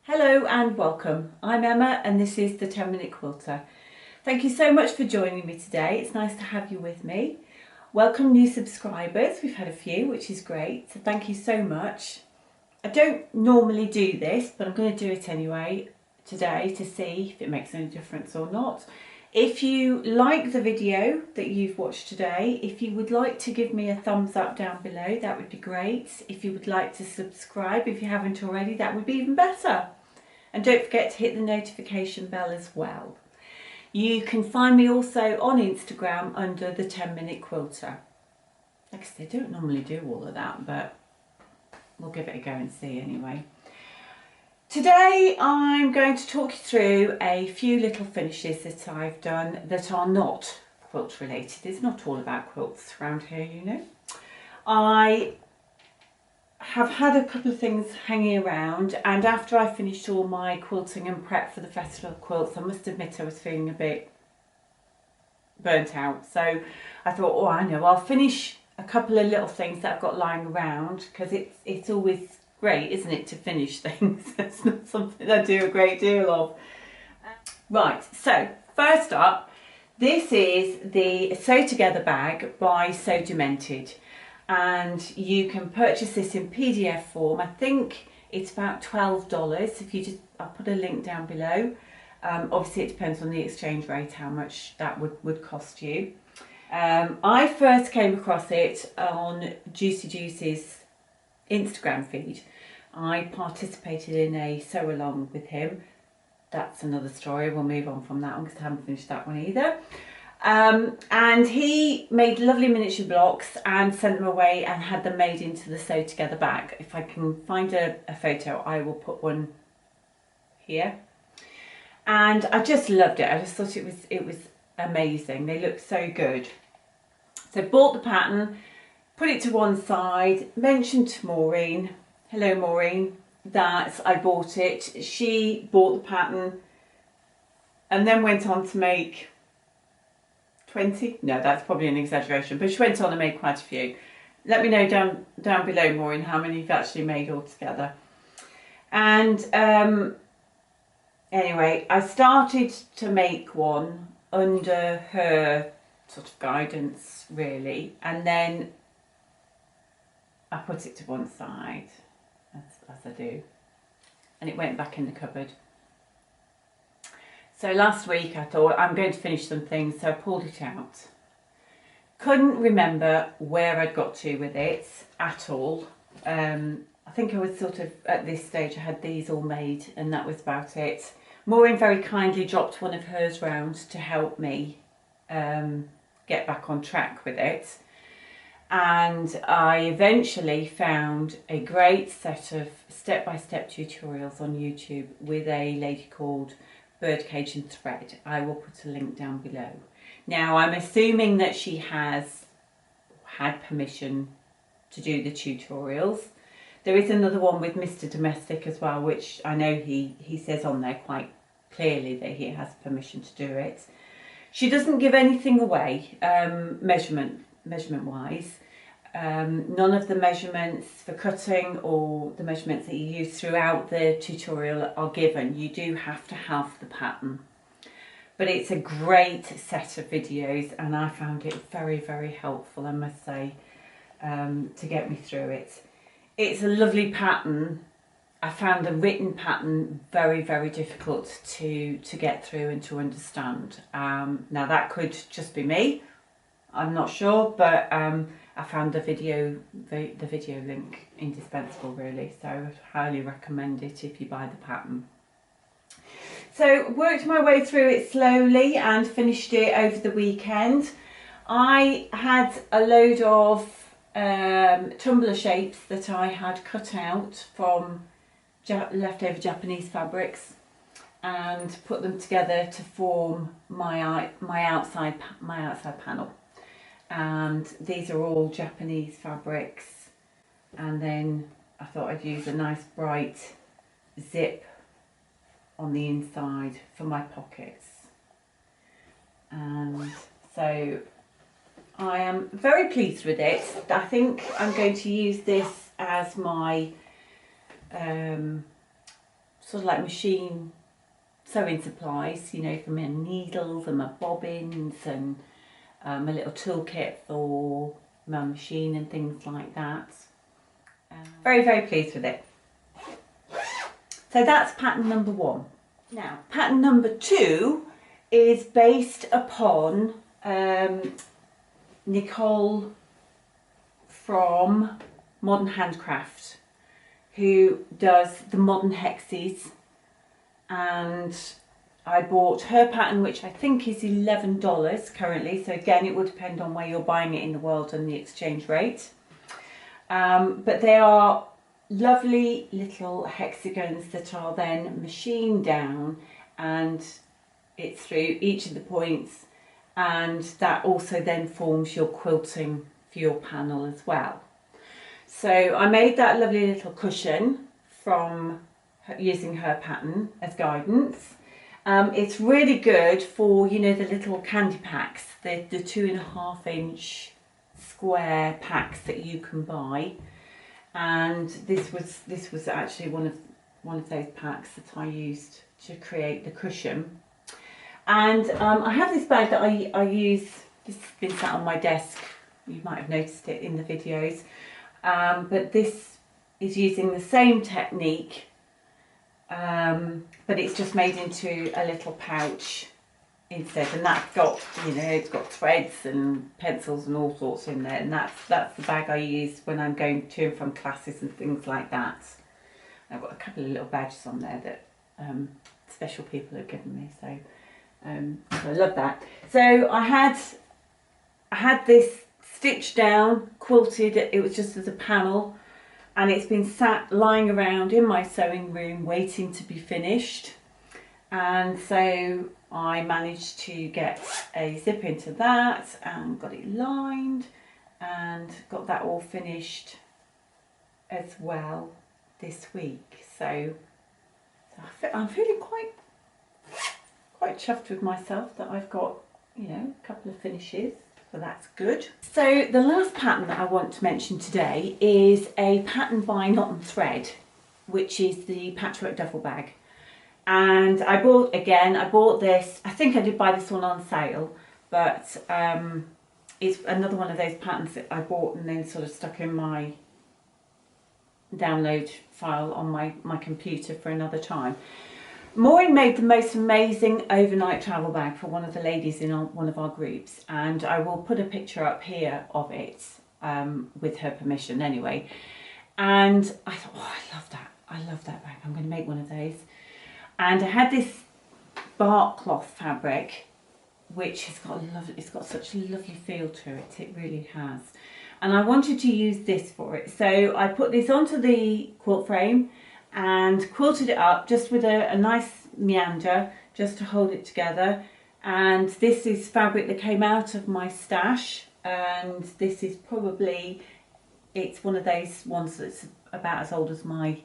Hello and welcome. I'm Emma and this is the 10-Minute Quilter. Thank you so much for joining me today. It's nice to have you with me. Welcome new subscribers. We've had a few, which is great. So thank you so much. I don't normally do this, but I'm going to do it anyway today to see if it makes any difference or not. If you like the video that you've watched today, if you would like to give me a thumbs up down below, that would be great. If you would like to subscribe, if you haven't already, that would be even better. And don't forget to hit the notification bell as well. You can find me also on Instagram under the 10-Minute Quilter. Like I said, I don't normally do all of that, but we'll give it a go and see anyway. Today I'm going to talk you through a few little finishes that I've done that are not quilt related. It's not all about quilts around here, you know. I have had a couple of things hanging around, and after I finished all my quilting and prep for the Festival of Quilts, I must admit I was feeling a bit burnt out. So I thought, oh, I know, I'll finish a couple of little things that I've got lying around, because it's always great, isn't it, to finish things. It's not something I do a great deal of. Right, so first up, this is the Sew Together bag by Sew Demented. And you can purchase this in PDF form. I think it's about $12. If you just, I'll put a link down below. Obviously it depends on the exchange rate how much that would cost you. I first came across it on Juicy Juice's Instagram feed. I participated in a sew along with him. That's another story. We'll move on from that one because I haven't finished that one either. And he made lovely miniature blocks and sent them away and had them made into the Sew Together bag. If I can find a photo, I will put one here. And I just loved it. I just thought it was amazing. They looked so good. So bought the pattern, put it to one side, mentioned to Maureen, hello Maureen, that I bought it. She bought the pattern and then went on to make 20? No, that's probably an exaggeration, but she went on and made quite a few. Let me know down below, Maureen, how many you've actually made altogether. And anyway, I started to make one under her sort of guidance, really, and then I put it to one side, as I do, and it went back in the cupboard. So last week I thought I'm going to finish some things, so I pulled it out. Couldn't remember where I'd got to with it at all. I think I was sort of, at this stage I had these all made and that was about it. Maureen very kindly dropped one of hers round to help me get back on track with it. And I eventually found a great set of step-by-step tutorials on YouTube with a lady called Birdcage and Thread. I will put a link down below. Now I'm assuming that she has had permission to do the tutorials. There is another one with Mr. Domestic as well, which I know he says on there quite clearly that he has permission to do it. She doesn't give anything away measurement wise. None of the measurements for cutting or the measurements that you use throughout the tutorial are given. You do have to have the pattern. But it's a great set of videos and I found it very, very helpful, I must say, to get me through it. It's a lovely pattern. I found the written pattern very, very difficult to get through and to understand. Now that could just be me, I'm not sure, but I found the video link indispensable, really, so I would highly recommend it if you buy the pattern. So worked my way through it slowly and finished it over the weekend. I had a load of tumbler shapes that I had cut out from leftover Japanese fabrics and put them together to form my outside panel. And these are all Japanese fabrics, and then I thought I'd use a nice bright zip on the inside for my pockets. And so I am very pleased with it. I think I'm going to use this as my sort of like machine sewing supplies, you know, for my needles and my bobbins and a little toolkit for my machine and things like that. Very, very pleased with it. So that's pattern number 1. Now, pattern number 2 is based upon Nicole from Modern Handcraft, who does the modern Hexies, and I bought her pattern, which I think is $11 currently, so again it will depend on where you're buying it in the world and the exchange rate. But they are lovely little hexagons that are then machined down, and it's through each of the points, and that also then forms your quilting for your panel as well. So I made that lovely little cushion from using her pattern as guidance. It's really good for, you know, the little candy packs, the 2.5 inch square packs that you can buy. And this was actually one of those packs that I used to create the cushion. And I have this bag that I use. This has been sat on my desk. You might have noticed it in the videos. But this is using the same technique, but it's just made into a little pouch instead, and that's got, you know, it's got threads and pencils and all sorts in there, and that's the bag I use when I'm going to and from classes and things like that. I've got a couple of little badges on there that special people have given me, so I love that. So I had this stitched down, quilted. It was just as a panel, and it's been sat lying around in my sewing room waiting to be finished. And so I managed to get a zip into that and got it lined and got that all finished as well this week. So I'm feeling quite chuffed with myself that I've got, you know, a couple of finishes. So that's good. So the last pattern that I want to mention today is a pattern by Knot and Thread, which is the Patchwork duffel bag. And I bought this, I think I did buy this one on sale, but it's another one of those patterns that I bought and then sort of stuck in my download file on my computer for another time. Maureen made the most amazing overnight travel bag for one of the ladies in one of our groups, and I will put a picture up here of it with her permission anyway. And I thought, oh, I love that bag, I'm going to make one of those. And I had this bark cloth fabric, which has got it's got such a lovely feel to it, it really has. And I wanted to use this for it, so I put this onto the quilt frame and quilted it up just with a nice meander just to hold it together. And this is fabric that came out of my stash, and this is probably, it's one of those ones that's about as old as my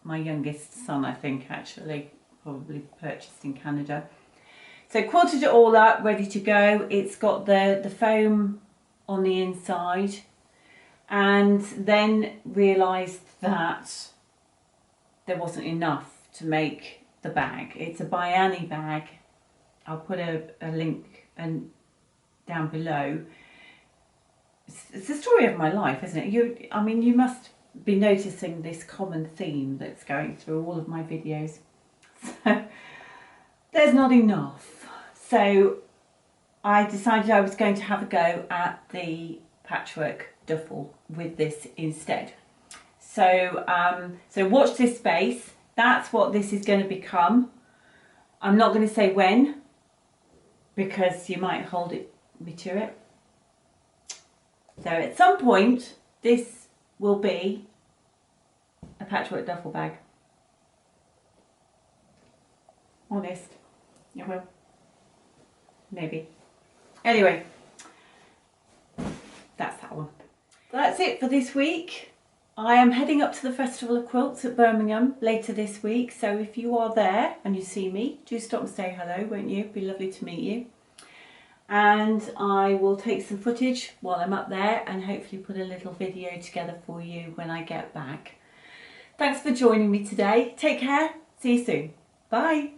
youngest son, I think, actually, probably purchased in Canada. So quilted it all up, ready to go. It's got the foam on the inside, and then realised that there wasn't enough to make the bag. It's a Biani bag. I'll put a link down below. It's the story of my life, isn't it? I mean, you must be noticing this common theme that's going through all of my videos. So there's not enough. So I decided I was going to have a go at the patchwork duffel with this instead. So so watch this space. That's what this is going to become. I'm not going to say when, because you might hold me to it. So at some point this will be a patchwork duffel bag. Honest, it will. Maybe. Anyway, that's that one. That's it for this week. I am heading up to the Festival of Quilts at Birmingham later this week, so if you are there and you see me, do stop and say hello, won't you? It'd be lovely to meet you. And I will take some footage while I'm up there and hopefully put a little video together for you when I get back. Thanks for joining me today. Take care. See you soon. Bye.